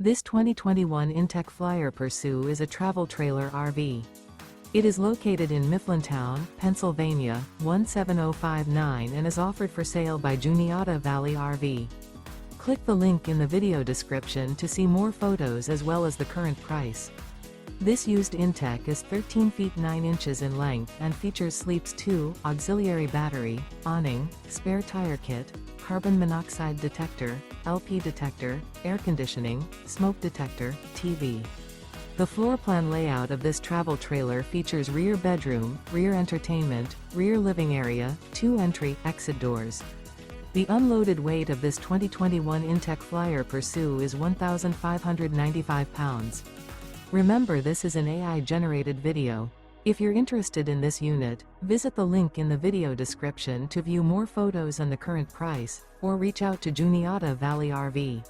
This 2021 inTech Flyer Pursue is a travel trailer RV. It is located in Mifflintown, Pennsylvania, 17059 and is offered for sale by Juniata Valley RV. Click the link in the video description to see more photos as well as the current price. This used inTech is 13 feet 9 inches in length and features sleeps 2, auxiliary battery, awning, spare tire kit, carbon monoxide detector, LP detector, air conditioning, smoke detector, TV. The floor plan layout of this travel trailer features rear bedroom, rear entertainment, rear living area, 2 entry/exit doors. The unloaded weight of this 2021 inTech Flyer Pursue is 1,595 pounds. Remember, this is an AI-generated video. If you're interested in this unit, visit the link in the video description to view more photos and the current price, or reach out to Juniata Valley RV.